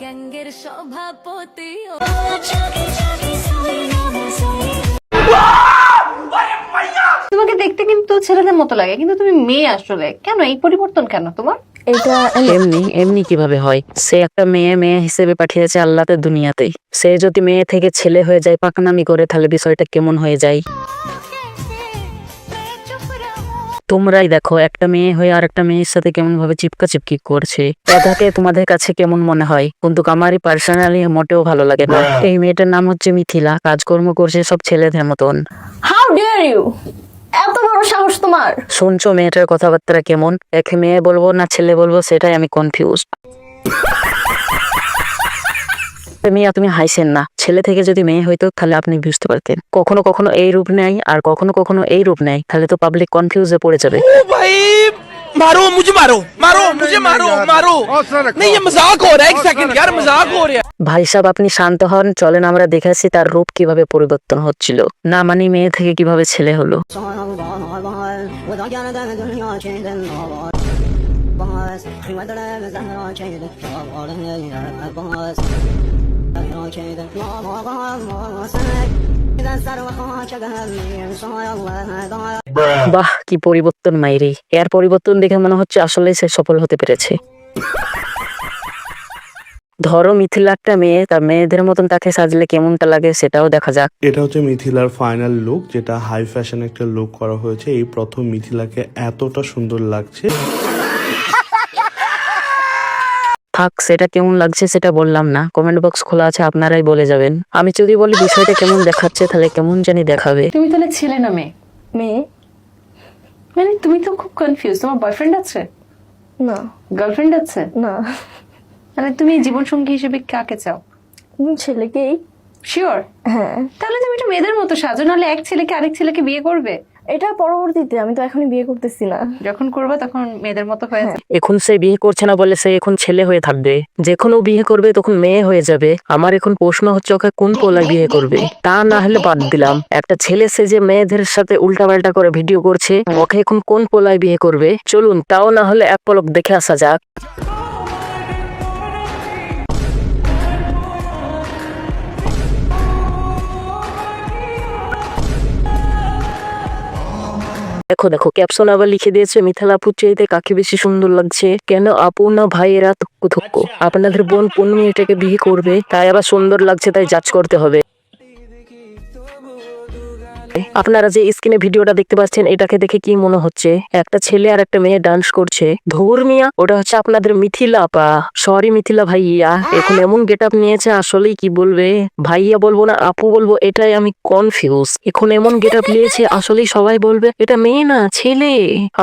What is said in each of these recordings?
গ্যাঙ্গের সভাপতি তোমাকে দেখতে কিন্তু ছেলেদের মতো লাগে, কিন্তু তুমি মেয়ে আসলে। কেন এই পরিবর্তন কেন তোমার? এটা এমনি এমনি কিভাবে হয়? সে একটা মেয়ে মেয়ে হিসেবে পাঠিয়েছে আল্লাহতে দুনিয়াতে। সে যদি মেয়ে থেকে ছেলে হয়ে যায় পাকনামি করে, তাহলে বিষয়টা কেমন হয়ে যায়? তোমরাই দেখো একটা মেয়ে হয়ে আর একটা মেয়ের সাথে কেমন ভাবে চিপকা চিপকি করছে। এটাকে তোমাদের কাছে কেমন মনে হয়, কিন্তু আমারই পার্সোনালি মোটেও ভালো লাগে না। এই মেয়েটার নাম হচ্ছে মিথিলা, কাজকর্ম করছে সব ছেলেদের মতন। হাউ ডেয়ার ইউ, এত বড় সাহস তোমার! শুনছো মেয়েটার কথাবার্তা কেমন? একে মেয়ে বলবো না ছেলে বলবো সেটাই আমি কনফিউজ। মিয়া তুমি হাসেন না, ছেলে থেকে যদি মেয়ে হইতো তাহলে আপনি বুঝতে পারতেন। কখনো কখনো এই রূপ নেয় আর কখনো কখনো এই রূপ নেয়, তাহলে তো পাবলিক কনফিউজে পড়ে যাবে। मारो मुझे, मारो मारो मुझे, मारो मारो। नहीं ये मजाक हो रहा है, एक सेकंड यार, मजाक हो रहा है। ভাই সাহেব আপনি শান্ত হন, চলেন আমরা দেখাচ্ছি তার রূপ কিভাবে পরিবর্তন হচ্ছিল। না মানে মেয়ে থেকে কিভাবে ছেলে হলো। বাহ কি পরিবর্তন মাইরি! এর পরিবর্তন দেখে মনে হচ্ছে আসলে সে সফল হতে পেরেছে। ধরো মিথিলা একটা মেয়ে, তার মেয়েদের মতন তাকে সাজলে কেমনটা লাগে সেটাও দেখা যাক। এটা হচ্ছে মিথিলার ফাইনাল লুক, যেটা হাই ফ্যাশন একটা লুক করা হয়েছে। এই প্রথম মিথিলাকে এতটা সুন্দর লাগছে। থাক, সেটা কেমন লাগছে সেটা বললাম না, কমেন্ট বক্স খোলা আছে, আপনারাই বলে যাবেন। আমি যদি বলি বিষয়টা কেমন দেখাচ্ছে তাহলে কেমন জানি দেখাবে। তুমি তাহলে ছেলে না মেয়ে? মেয়ে। মানে তুমি তো খুব কনফিউজ। তোমার বয়ফ্রেন্ড আছে? না। গার্লফ্রেন্ড আছে? না। মানে তুমি জীবন সঙ্গী হিসেবে কাকে চাও? ছেলেকেই। শিওর? হ্যাঁ। তাহলে তুমি একটু মেয়েদের মতো সাজো, নাহলে এক ছেলেকে আরেক ছেলেকে বিয়ে করবে। এটা পরবর্তীতে, আমি তো এখনই বিয়ে করতেছি না। যখন করবে তখন মেয়েদের মতো হয়ে যাবে। এখন সে বিয়ে করছে না বলে সে এখন ছেলে হয়ে থাকবে, যখন ও বিয়ে করবে তখন মেয়ে হয়ে যাবে। আমার এখন প্রশ্ন হচ্ছে ওকে কোন পোলায় বিয়ে করবে? তা না হলে বাদ দিলাম, একটা ছেলে সে যে মেয়েদের সাথে উল্টাপাল্টা করে ভিডিও করছে, ওকে এখন কোন পোলায় বিয়ে করবে? চলুন তাও না হলে এক পলক দেখে আসা যাক। দেখো দেখো ক্যাপশন আবার লিখে দিয়েছে, মিথিলা আপুর চাইতে কাকে বেশি সুন্দর লাগছে? কেন আপু না ভাইয়েরা থুক্কু থুক্কু? আপনাদের বোন 15 মিনিটে বিয়ে করবে, তাই আবার সুন্দর লাগছে তাই জাজ করতে হবে। আপনারা যে স্ক্রিনে ভিডিওটা দেখতে পাচ্ছেন, এটাকে দেখে কি মনে হচ্ছে? একটা ছেলে আর একটা মেয়ে ডান্স করছে। ধুর মিয়া, ওটা হচ্ছে আপনাদের মিথিলা আপা। সরি মিথিলা ভাইয়া, এখন এমন গেট আপ নিয়েছে আসলেই কি বলবে, ভাইয়া বলবো না আপু বলবো এটাই আমি কনফিউজ। এখন এমন গেট আপ নিয়েছে আসলেই সবাই বলবে এটা মেয়ে না ছেলে।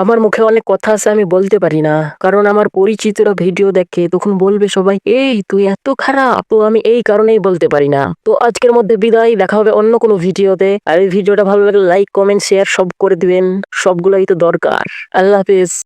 আমার মুখে অনেক কথা আছে, আমি বলতে পারি না, কারণ আমার পরিচিতরা ভিডিও দেখে, তখন বলবে সবাই এই তুই এত খারাপ। তো আমি এই কারণেই বলতে পারি না। তো আজকের মধ্যে বিদায়, দেখা হবে অন্য কোনো ভিডিওতে। আর এই ভিডিওটা ভালো লাগলে লাইক কমেন্ট শেয়ার সব করে দিবেন, সবগুলাই তো দরকার। আল্লাহ হাফেজ।